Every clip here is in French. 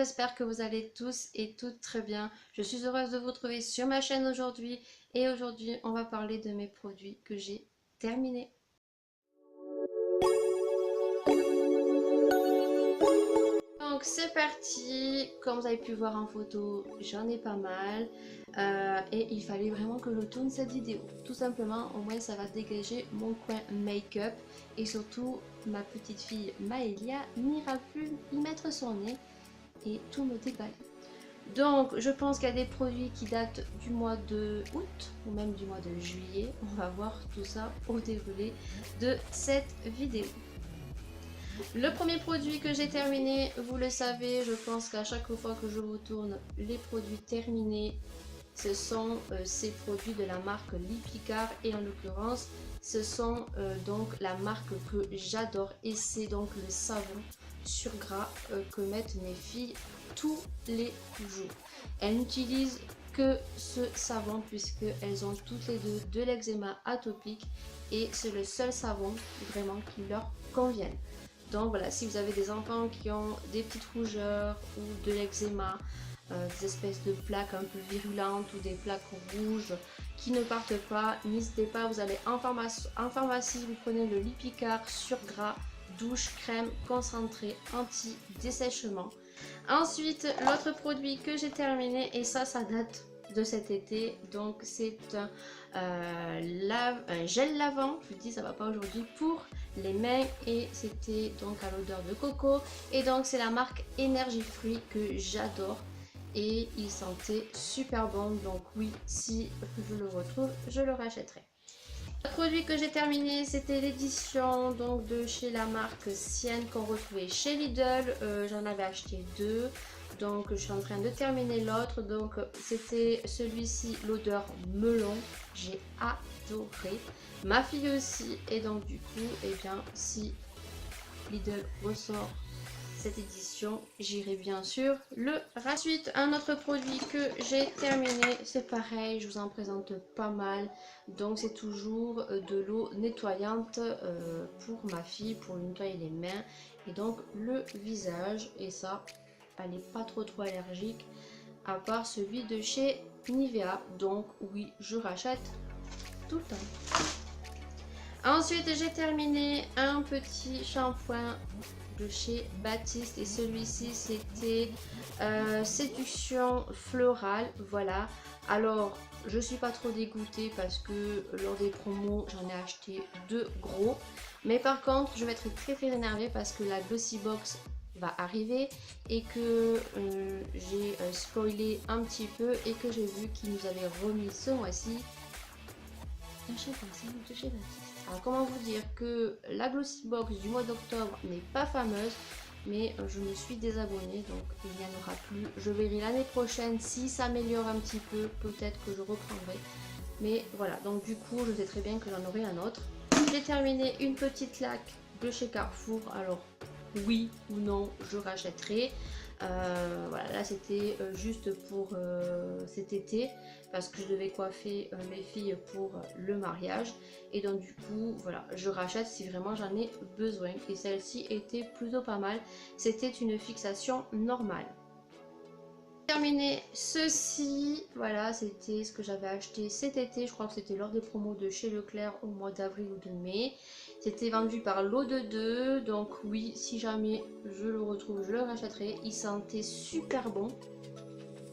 j'espère que vous allez tous et toutes très bien. Je suis heureuse de vous retrouver sur ma chaîne aujourd'hui. Et aujourd'hui, on va parler de mes produits que j'ai terminés. Donc c'est parti, comme vous avez pu voir en photo, j'en ai pas mal et il fallait vraiment que je tourne cette vidéo. Tout simplement, au moins ça va dégager mon coin make-up et surtout ma petite fille Maëlia n'ira plus y mettre son nez et tout me déballer. Donc je pense qu'il y a des produits qui datent du mois de août ou même du mois de juillet. On va voir tout ça au déroulé de cette vidéo. Le premier produit que j'ai terminé, vous le savez, je pense qu'à chaque fois que je vous tourne les produits terminés, ce sont ces produits de la marque Lipicard et en l'occurrence ce sont donc la marque que j'adore et c'est donc le savon sur gras que mettent mes filles tous les jours. Elles n'utilisent que ce savon puisqu'elles ont toutes les deux de l'eczéma atopique et c'est le seul savon vraiment qui leur convienne. Donc voilà, si vous avez des enfants qui ont des petites rougeurs ou de l'eczéma, des espèces de plaques un peu virulentes ou des plaques rouges qui ne partent pas, n'hésitez pas, vous allez en pharmacie, vous prenez le Lipicard sur gras, douche, crème concentrée anti-dessèchement. Ensuite, l'autre produit que j'ai terminé, et ça date de cet été, donc c'est un gel lavant, je vous dis ça va pas aujourd'hui, pour les mains et c'était donc à l'odeur de coco et donc c'est la marque Énergie Fruits que j'adore et il sentait super bon, donc oui, si je le retrouve je le rachèterai. Le produit que j'ai terminé, c'était l'édition donc de chez la marque Sienne qu'on retrouvait chez Lidl. J'en avais acheté deux, donc je suis en train de terminer l'autre. Donc c'était celui-ci, l'odeur melon. J'ai adoré. Ma fille aussi. Et donc du coup, eh bien, si Lidl ressort cette édition, j'irai bien sûr le racheter. Ensuite, un autre produit que j'ai terminé, c'est pareil, je vous en présente pas mal. Donc c'est toujours de l'eau nettoyante pour ma fille, pour lui nettoyer les mains et donc le visage. Et ça, elle n'est pas trop allergique, à part celui de chez Nivea. Donc oui, je rachète tout le temps. Ensuite, j'ai terminé un petit shampoing de chez Baptiste et celui-ci c'était séduction florale. Voilà, alors je suis pas trop dégoûtée parce que lors des promos j'en ai acheté deux gros, mais par contre je vais être très énervée parce que la Glossy Box va arriver et que j'ai spoilé un petit peu et que j'ai vu qu'ils nous avaient remis ce mois-ci un shampoing de chez Baptiste. Alors comment vous dire que la Glossy Box du mois d'octobre n'est pas fameuse, mais je me suis désabonnée, donc il n'y en aura plus. Je verrai l'année prochaine si ça améliore un petit peu, peut-être que je reprendrai. Mais voilà, donc du coup je sais très bien que j'en aurai un autre. J'ai terminé une petite laque de chez Carrefour, alors oui ou non je rachèterai. Voilà, là c'était juste pour cet été parce que je devais coiffer mes filles pour le mariage et donc du coup voilà, je rachète si vraiment j'en ai besoin et celle-ci était plutôt pas mal, c'était une fixation normale. Terminé ceci, voilà, c'était ce que j'avais acheté cet été, je crois que c'était lors des promos de chez Leclerc au mois d'avril ou de mai. C'était vendu par lot de 2, donc oui, si jamais je le retrouve, je le rachèterai. Il sentait super bon.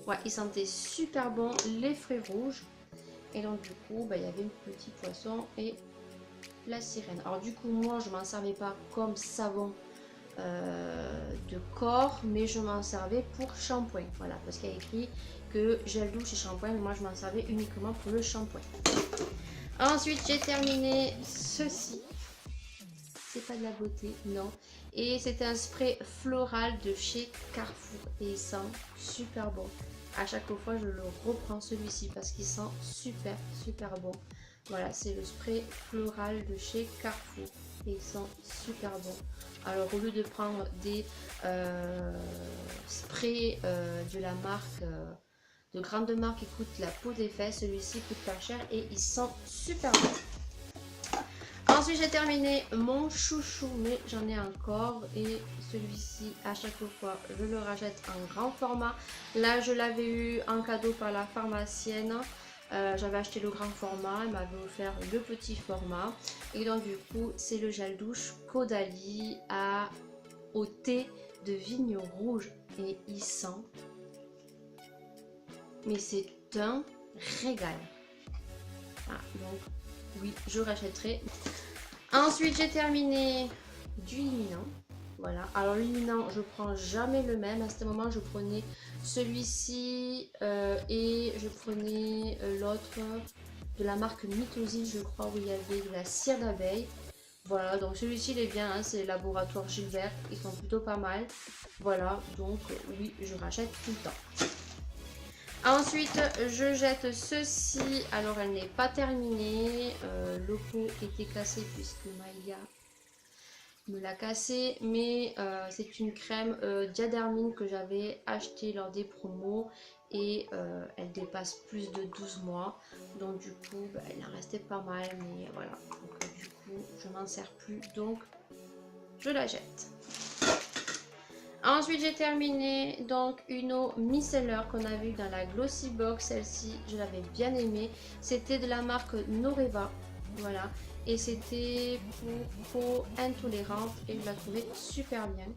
Ouais, il sentait super bon les fruits rouges. Et donc du coup, bah, il y avait le petit poisson et la sirène. Alors du coup, moi, je m'en servais pas comme savon de corps, mais je m'en servais pour shampoing. Voilà, parce qu'il y a écrit que gel douche et shampoing, moi je m'en servais uniquement pour le shampoing. Ensuite, j'ai terminé ceci. C'est pas de la beauté, non. Et c'est un spray floral de chez Carrefour et il sent super bon. À chaque fois, je le reprends celui-ci parce qu'il sent super bon. Voilà, c'est le spray floral de chez Carrefour et il sent super bon. Alors au lieu de prendre des sprays de la marque, de grande marque qui coûte la peau des fesses, celui-ci coûte pas cher et il sent super bon. Ensuite j'ai terminé mon chouchou, mais j'en ai encore, et celui-ci à chaque fois je le rachète en grand format. Là je l'avais eu en cadeau par la pharmacienne. J'avais acheté le grand format, elle m'avait offert le petit format. Et donc du coup c'est le gel douche Caudalie au thé de vigne rouge. Et il sent, mais c'est un régal. Ah, donc oui, je rachèterai. Ensuite j'ai terminé du luminant. Voilà, alors l'illuminant je prends jamais le même. À ce moment je prenais celui-ci et je prenais l'autre de la marque Mythosie, je crois, où il y avait de la cire d'abeille. Voilà, donc celui-ci il est bien, hein, c'est Laboratoire Gilbert, ils sont plutôt pas mal. Voilà, donc oui, je rachète tout le temps. Ensuite je jette ceci, alors elle n'est pas terminée, le pot était cassé puisque Maïa me l'a cassé, mais c'est une crème Diadermine que j'avais acheté lors des promos et elle dépasse plus de 12 mois, donc du coup bah, il en restait pas mal, mais voilà, donc du coup je m'en sers plus, donc je la jette. Ensuite j'ai terminé donc une eau micellar qu'on a vue dans la Glossy Box. Celle-ci je l'avais bien aimée, c'était de la marque Noreva, voilà, et c'était pour peau intolérante et je la trouvais super bien.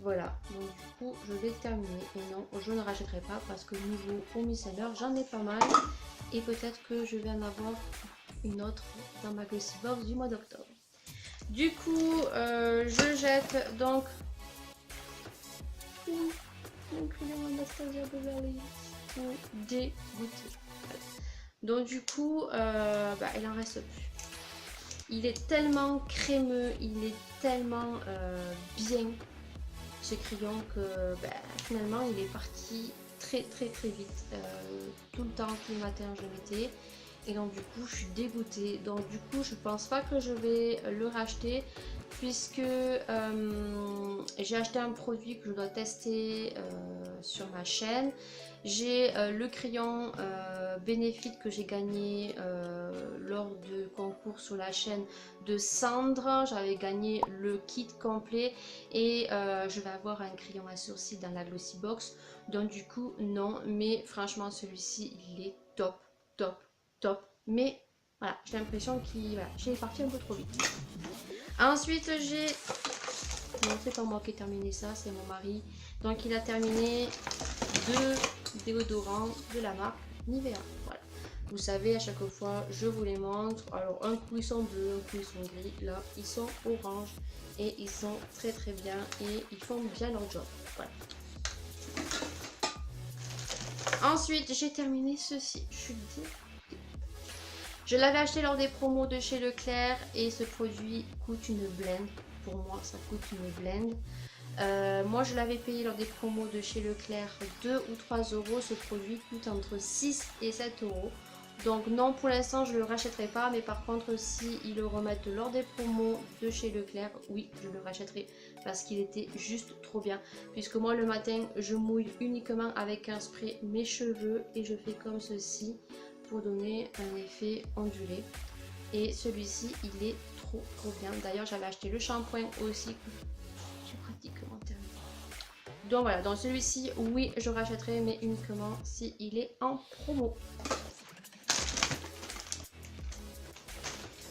Voilà, donc du coup je l'ai terminé et non, je ne rachèterai pas parce que niveau eau micellar j'en ai pas mal et peut-être que je vais en avoir une autre dans ma Glossy Box du mois d'octobre. Du coup je jette donc mon crayon Anastasia Beverly Hills, dégoûté. Donc du coup bah, il en reste plus. Il est tellement crémeux, il est tellement bien ce crayon que bah, finalement il est parti très vite. Tout le temps, tous les matins je le mettais. Et donc du coup je suis dégoûtée. Donc du coup je pense pas que je vais le racheter puisque j'ai acheté un produit que je dois tester sur ma chaîne. J'ai le crayon Benefit que j'ai gagné lors de concours sur la chaîne de Sandre. J'avais gagné le kit complet et je vais avoir un crayon à sourcils dans la Glossy Box. Donc du coup non, mais franchement celui-ci il est top. Mais voilà, j'ai l'impression qu'il est parti un peu trop vite. Ensuite j'ai... Non, c'est pas moi qui ai terminé ça, c'est mon mari. Donc il a terminé 2 déodorants de la marque Nivea. Voilà. Vous savez, à chaque fois, je vous les montre. Alors, un coup, ils sont bleus, un coup, ils sont gris. Là, ils sont orange et ils sont très bien et ils font bien leur job. Voilà. Ensuite, j'ai terminé ceci. Je l'avais acheté lors des promos de chez Leclerc et ce produit coûte une blinde. Pour moi, ça coûte une blinde. Moi je l'avais payé lors des promos de chez Leclerc 2 ou 3 euros. Ce produit coûte entre 6 et 7 euros. Donc non, pour l'instant je ne le rachèterai pas, mais par contre si ils le remettent lors des promos de chez Leclerc, oui je le rachèterai parce qu'il était juste trop bien. Puisque moi le matin je mouille uniquement avec un spray mes cheveux et je fais comme ceci pour donner un effet ondulé. Et celui-ci il est trop bien. D'ailleurs j'avais acheté le shampoing aussi. Pratiquement terminé. Donc voilà, dans celui-ci, oui, je rachèterai, mais uniquement si il est en promo.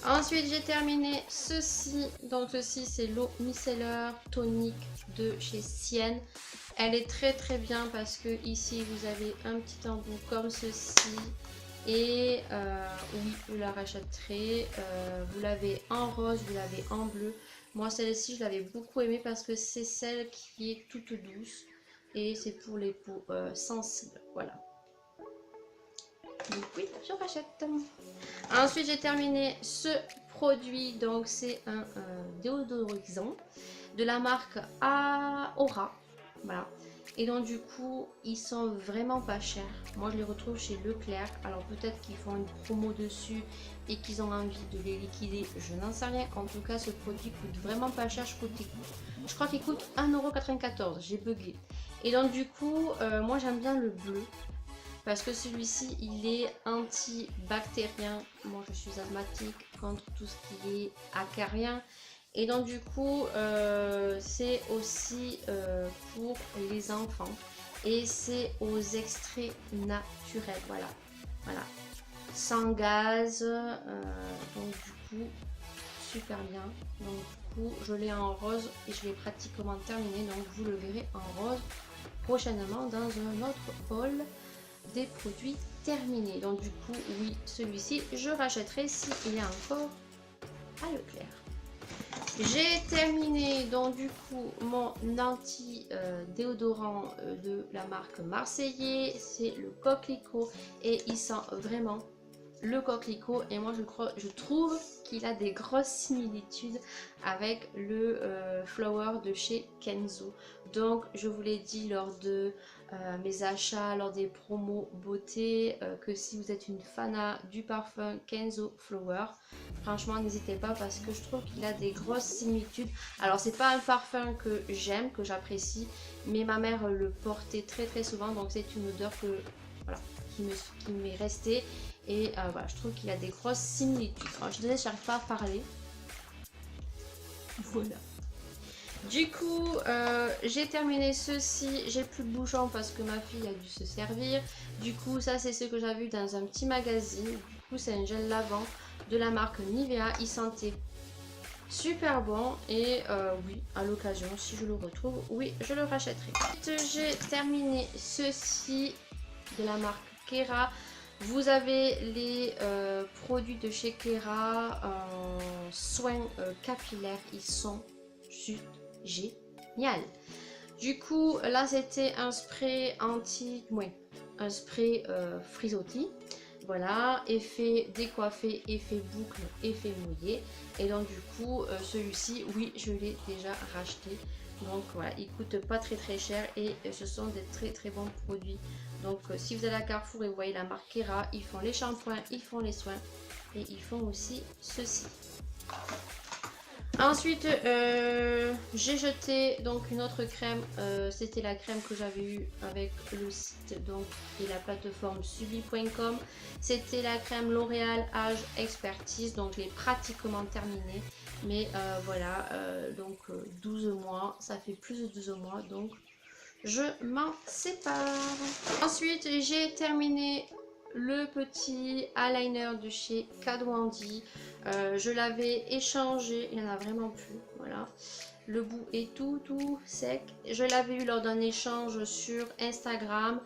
Ensuite, j'ai terminé ceci. Donc ceci, c'est l'eau micellar tonique de chez Sienne. Elle est très bien parce que ici, vous avez un petit embout comme ceci. Et oui, vous la rachèterez. Vous l'avez en rose, vous l'avez en bleu. Moi celle-ci je l'avais beaucoup aimée parce que c'est celle qui est toute douce et c'est pour les peaux sensibles, voilà. Donc oui, je rachète. Ensuite j'ai terminé ce produit, donc c'est un déodorisant de la marque Aura, voilà. Et donc du coup ils sont vraiment pas chers. Moi je les retrouve chez Leclerc. Alors peut-être qu'ils font une promo dessus et qu'ils ont envie de les liquider, je n'en sais rien. En tout cas ce produit coûte vraiment pas cher. Je crois qu'il coûte 1,94 €. J'ai bugué. Et donc du coup moi j'aime bien le bleu. parce que celui-ci il est antibactérien. Moi je suis asthmatique, contre tout ce qui est acarien. Et donc du coup c'est aussi pour les enfants. Et c'est aux extraits naturels. Voilà. Voilà. Sans gaz. Donc du coup super bien. Donc du coup je l'ai en rose et je l'ai pratiquement terminé. Donc vous le verrez en rose prochainement dans un autre haul des produits terminés. Donc du coup oui, celui-ci je rachèterai s'il est encore à Leclerc. J'ai terminé donc du coup mon anti déodorant de la marque Marseillais, c'est le coquelicot et il sent vraiment le coquelicot et moi je trouve qu'il a des grosses similitudes avec le flower de chez Kenzo. Donc je vous l'ai dit lors de mes achats, lors des promos beauté, que si vous êtes une fana du parfum Kenzo Flower, franchement n'hésitez pas parce que je trouve qu'il a des grosses similitudes. Alors c'est pas un parfum que j'aime, que j'apprécie, mais ma mère le portait très souvent, donc c'est une odeur que voilà, qui m'est restée. Et voilà, je trouve qu'il a des grosses similitudes. Alors, je n'arrive pas à parler. Voilà. Du coup, j'ai terminé ceci. J'ai plus de bouchon parce que ma fille a dû se servir. Du coup, ça c'est ce que j'avais vu dans un petit magazine. Du coup, c'est un gel lavant de la marque Nivea. Il sentait super bon. Et oui, à l'occasion, si je le retrouve, oui, je le rachèterai. J'ai terminé ceci de la marque Kera. Vous avez les produits de chez Kera en soins capillaires, ils sont juste génial. Du coup, là c'était un spray un spray frisottis. Voilà, effet décoiffé, effet boucle, effet mouillé. Et donc du coup, celui-ci, oui, je l'ai déjà racheté. Donc voilà, il coûte pas très cher et ce sont des très bons produits. Donc si vous allez à Carrefour et vous voyez la marque Kera, ils font les shampoings, ils font les soins et ils font aussi ceci. Ensuite, j'ai jeté donc une autre crème. C'était la crème que j'avais eue avec le site donc et la plateforme subi.com. C'était la crème L'Oréal Age Expertise. Donc, je l'ai pratiquement terminée. Mais voilà, donc 12 mois, ça fait plus de 12 mois. Donc, je m'en sépare. Ensuite, j'ai terminé le petit eyeliner de chez Kat Von D. Je l'avais échangé, il n'y en a vraiment plus, voilà. Le bout est tout sec. Je l'avais eu lors d'un échange sur Instagram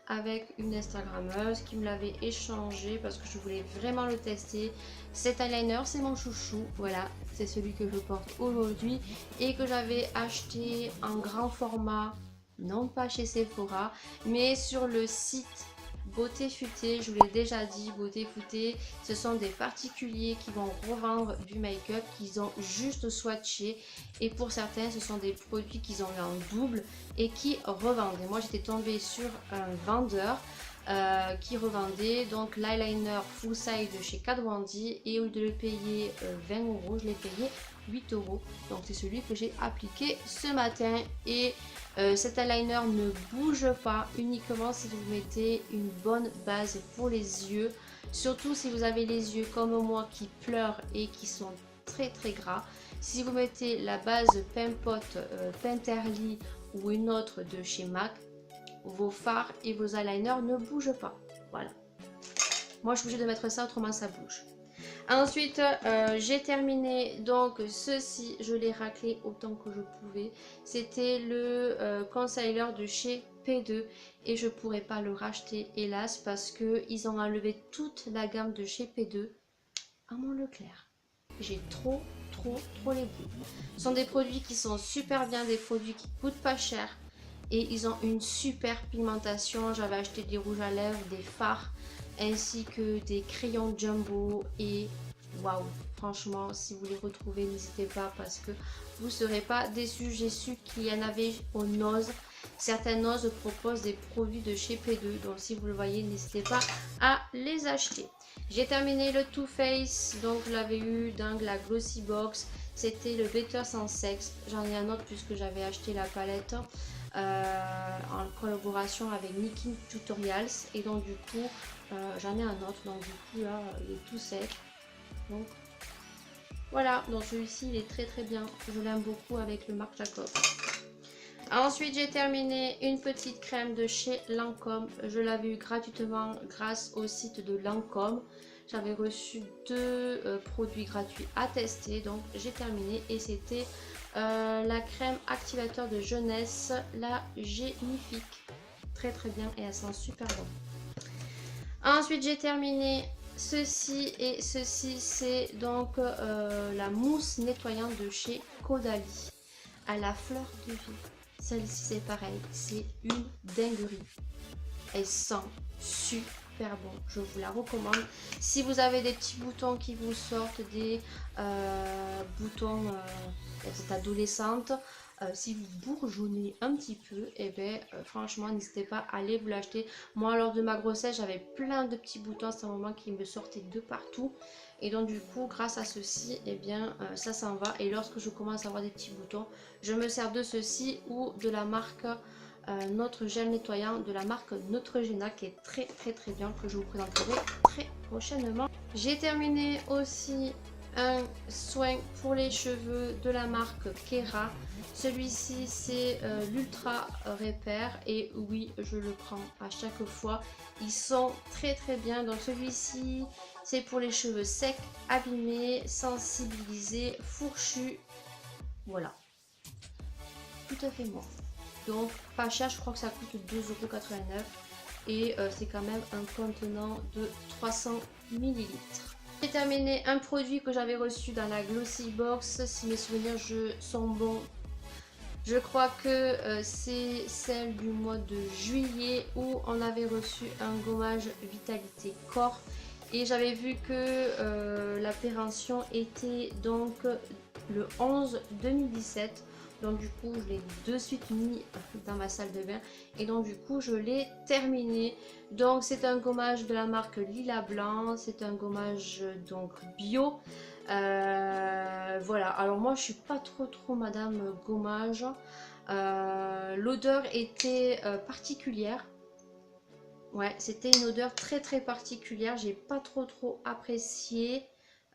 avec une Instagrammeuse qui me l'avait échangé parce que je voulais vraiment le tester. Cet eyeliner, c'est mon chouchou, voilà, c'est celui que je porte aujourd'hui et que j'avais acheté en grand format, non pas chez Sephora, mais sur le site Beauté Futée. Je vous l'ai déjà dit, Beauté Futée, ce sont des particuliers qui vont revendre du make-up qu'ils ont juste swatché et pour certains ce sont des produits qu'ils ont eu en double et qui revendent. Et moi j'étais tombée sur un vendeur qui revendait donc l'eyeliner full size de chez Kat Von D et au lieu de le payer 20 €, je l'ai payé 8 €. Donc c'est celui que j'ai appliqué ce matin et cet eyeliner ne bouge pas uniquement si vous mettez une bonne base pour les yeux, surtout si vous avez les yeux comme moi qui pleurent et qui sont très gras. Si vous mettez la base Pimpot, Pinterly ou une autre de chez MAC, vos fards et vos eyeliners ne bougent pas. Voilà. Moi je suis obligée de mettre ça, autrement ça bouge. Ensuite, j'ai terminé donc ceci, je l'ai raclé autant que je pouvais. C'était le concealer de chez P2 et je pourrais pas le racheter hélas parce que ils ont enlevé toute la gamme de chez P2 à mon Leclerc. J'ai trop les bouts. Ce sont des produits qui sont super bien, des produits qui coûtent pas cher et ils ont une super pigmentation. J'avais acheté des rouges à lèvres, des fards ainsi que des crayons jumbo et waouh, franchement si vous les retrouvez n'hésitez pas parce que vous ne serez pas déçus. J'ai su qu'il y en avait au Nose. Certaines Nose proposent des produits de chez P2, donc si vous le voyez n'hésitez pas à les acheter. J'ai terminé le Too Faced, donc je l'avais eu dans la Glossy Box, c'était le Better Sans Sexe. J'en ai un autre puisque j'avais acheté la palette. en collaboration avec Nikki Tutorials. Et donc du coup, j'en ai un autre, donc du coup là, il est tout sec. Donc voilà, donc celui-ci il est très très bien, je l'aime beaucoup avec le Marc Jacob. Ensuite j'ai terminé une petite crème de chez Lancôme, je l'avais eu gratuitement grâce au site de Lancôme. J'avais reçu 2 produits gratuits à tester, donc j'ai terminé et c'était la crème activateur de jeunesse, la Génifique. Très très bien et elle sent super bon. Ensuite j'ai terminé ceci et ceci, c'est donc la mousse nettoyante de chez Caudalie à la fleur de vie. Celle-ci c'est pareil, c'est une dinguerie. Elle sent super bon, je vous la recommande. Si vous avez des petits boutons qui vous sortent, des boutons, vous êtes adolescente, si vous bourgeonnez un petit peu, et bien franchement n'hésitez pas à aller vous l'acheter. Moi lors de ma grossesse j'avais plein de petits boutons à ce moment qui me sortaient de partout. Et donc du coup grâce à ceci, et bien ça s'en va. Et lorsque je commence à avoir des petits boutons, je me sers de ceci ou de la marque notre gel nettoyant de la marque Neutrogena qui est très très bien, que je vous présenterai très prochainement. J'ai terminé aussi un soin pour les cheveux de la marque Kera. Celui-ci c'est l'Ultra Repair et oui je le prends à chaque fois. Ils sont très très bien. Donc celui-ci c'est pour les cheveux secs, abîmés, sensibilisés, fourchus. Voilà. Tout à fait moi. Donc pas cher, je crois que ça coûte 2,89 € et c'est quand même un contenant de 300 ml. J'ai terminé un produit que j'avais reçu dans la Glossy Box, si mes souvenirs sont bons. Je crois que c'est celle du mois de juillet où on avait reçu un gommage Vitalité Corps et j'avais vu que la péremption était donc le 11 2017. Donc du coup je l'ai de suite mis dans ma salle de bain et donc du coup je l'ai terminé. Donc c'est un gommage de la marque Lila Blanc, c'est un gommage donc bio. Voilà, alors moi je suis pas trop madame gommage. L'odeur était particulière. Ouais, c'était une odeur très particulière, j'ai pas trop apprécié.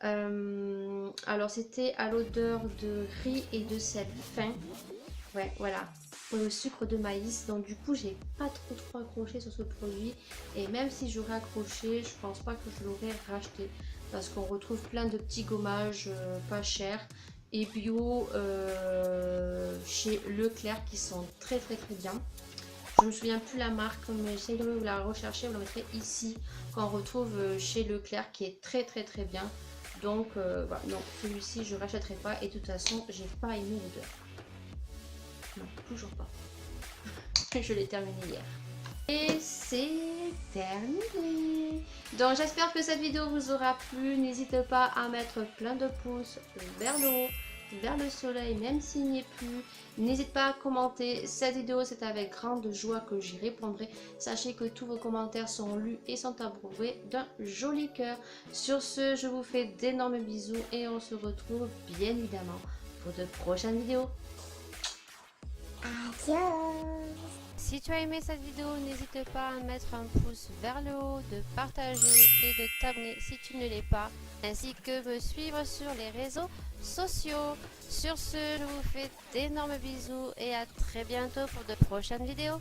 Alors c'était à l'odeur de riz et de sel fin. Ouais, voilà, au sucre de maïs. Donc du coup j'ai pas trop accroché sur ce produit. Et même si j'aurais accroché, je pense pas que je l'aurais racheté. Parce qu'on retrouve plein de petits gommages pas chers et bio chez Leclerc qui sont très bien. Je me souviens plus la marque, mais j'essaie de vous la rechercher, vous la mettrez ici, qu'on retrouve chez Leclerc qui est très bien. Donc voilà, non, celui-ci je rachèterai pas et de toute façon j'ai pas aimé l'odeur. Non, toujours pas. Je l'ai terminé hier. Et c'est terminé. Donc j'espère que cette vidéo vous aura plu. N'hésitez pas à mettre plein de pouces vers le haut, vers le soleil, même s'il n'y est plus. N'hésitez pas à commenter cette vidéo, c'est avec grande joie que j'y répondrai. Sachez que tous vos commentaires sont lus et sont approuvés d'un joli cœur. Sur ce, je vous fais d'énormes bisous et on se retrouve bien évidemment pour de prochaines vidéos. Adieu. Si tu as aimé cette vidéo, n'hésite pas à mettre un pouce vers le haut, de partager et de t'abonner si tu ne l'es pas, ainsi que me suivre sur les réseaux sociaux. Sur ce, je vous fais d'énormes bisous et à très bientôt pour de prochaines vidéos.